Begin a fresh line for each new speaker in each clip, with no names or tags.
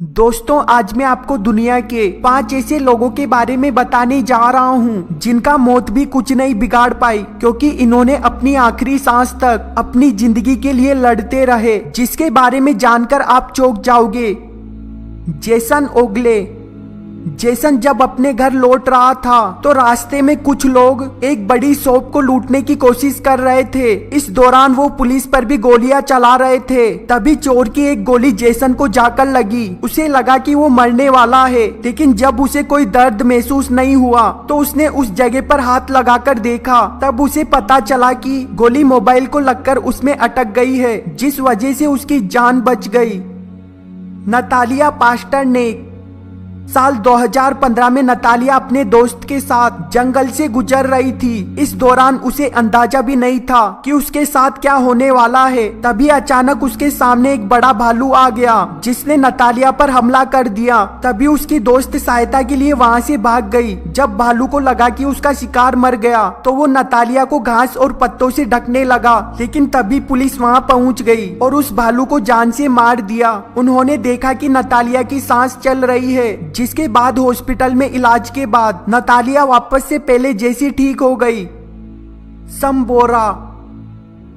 दोस्तों, आज मैं आपको दुनिया के 5 ऐसे लोगों के बारे में बताने जा रहा हूँ जिनका मौत भी कुछ नहीं बिगाड़ पाई, क्योंकि इन्होंने अपनी आखिरी सांस तक अपनी जिंदगी के लिए लड़ते रहे, जिसके बारे में जानकर आप चौंक जाओगे। जेसन ओगले। जेसन जब अपने घर लौट रहा था तो रास्ते में कुछ लोग एक बड़ी शॉप को लूटने की कोशिश कर रहे थे। इस दौरान वो पुलिस पर भी गोलियां चला रहे थे। तभी चोर की एक गोली जेसन को जाकर लगी। उसे लगा कि वो मरने वाला है, लेकिन जब उसे कोई दर्द महसूस नहीं हुआ तो उसने उस जगह पर हाथ लगाकर देखा। तब उसे पता चला कि गोली मोबाइल को लगकर उसमें अटक गई है, जिस वजह से उसकी जान बच गई। नतालिया पास्टरनेक। साल 2015 में नतालिया अपने दोस्त के साथ जंगल से गुजर रही थी। इस दौरान उसे अंदाजा भी नहीं था कि उसके साथ क्या होने वाला है। तभी अचानक उसके सामने एक बड़ा भालू आ गया, जिसने नतालिया पर हमला कर दिया। तभी उसकी दोस्त सहायता के लिए वहां से भाग गई। जब भालू को लगा कि उसका शिकार मर गया तो वो नतालिया को घास और पत्तों से ढकने लगा, लेकिन तभी पुलिस वहां पहुंच गई और उस भालू को जान से मार दिया। उन्होंने देखा कि नतालिया की सांस चल रही है, जिसके बाद हॉस्पिटल में इलाज के बाद नतालिया वापस से पहले जैसी ठीक हो गई। समबोरा।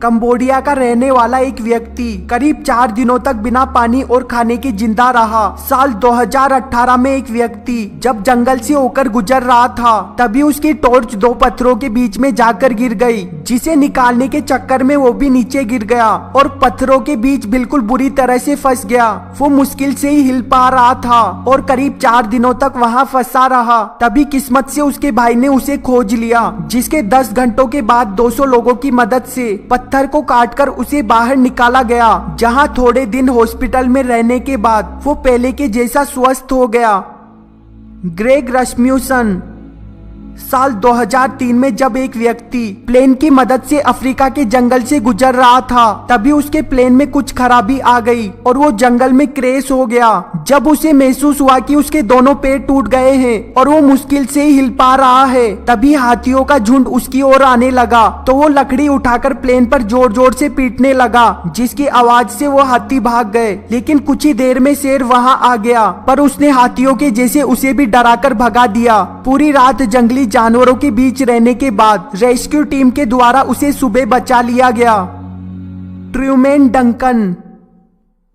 कंबोडिया का रहने वाला एक व्यक्ति करीब 4 दिनों तक बिना पानी और खाने के जिंदा रहा। साल 2018 में एक व्यक्ति जब जंगल से होकर गुजर रहा था, तभी उसकी टॉर्च 2 पत्थरों के बीच में जाकर गिर गई, जिसे निकालने के चक्कर में वो भी नीचे गिर गया और पत्थरों के बीच बिल्कुल बुरी तरह से फंस गया। वो मुश्किल से ही हिल पा रहा था और करीब 4 दिनों तक वहाँ फंसा रहा। तभी किस्मत से उसके भाई ने उसे खोज लिया, जिसके 10 घंटों के बाद 200 लोगों की मदद से पत्थर को काटकर उसे बाहर निकाला गया, जहां थोड़े दिन हॉस्पिटल में रहने के बाद वो पहले के जैसा स्वस्थ हो गया। ग्रेग रस्म्यूसन। साल 2003 में जब एक व्यक्ति प्लेन की मदद से अफ्रीका के जंगल से गुजर रहा था, तभी उसके प्लेन में कुछ खराबी आ गई और वो जंगल में क्रैश हो गया। जब उसे महसूस हुआ कि उसके दोनों पैर टूट गए हैं और वो मुश्किल से ही हिल पा रहा है, तभी हाथियों का झुंड उसकी ओर आने लगा। तो वो लकड़ी उठाकर प्लेन पर जोर जोर से पीटने लगा, जिसकी आवाज से वो हाथी भाग गए। लेकिन कुछ ही देर में शेर वहां आ गया, पर उसने हाथियों के जैसे उसे भी डराकर भगा दिया। पूरी रात जंगली जानवरों के बीच रहने के बाद रेस्क्यू टीम के द्वारा उसे सुबह बचा लिया गया। Truman Duncan.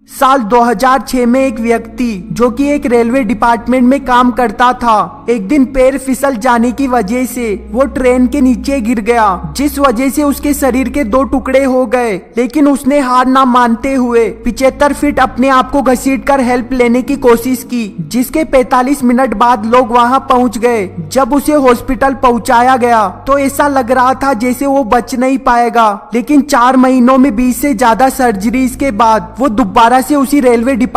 साल 2006 में एक व्यक्ति जो कि एक रेलवे डिपार्टमेंट में काम करता था, एक दिन पैर फिसल जाने की वजह से वो ट्रेन के नीचे गिर गया, जिस वजह से उसके शरीर के 2 टुकड़े हो गए। लेकिन उसने हार ना मानते हुए 75 फीट अपने आप को घसीटकर हेल्प लेने की कोशिश की, जिसके 45 मिनट बाद लोग वहां पहुंच गए। जब उसे हॉस्पिटल पहुंचाया गया तो ऐसा लग रहा था जैसे वो बच नहीं पाएगा, लेकिन 4 महीनों में 20 से ज्यादा सर्जरीज के बाद वो दोबारा से उसी रेलवे डिपार्टमेंट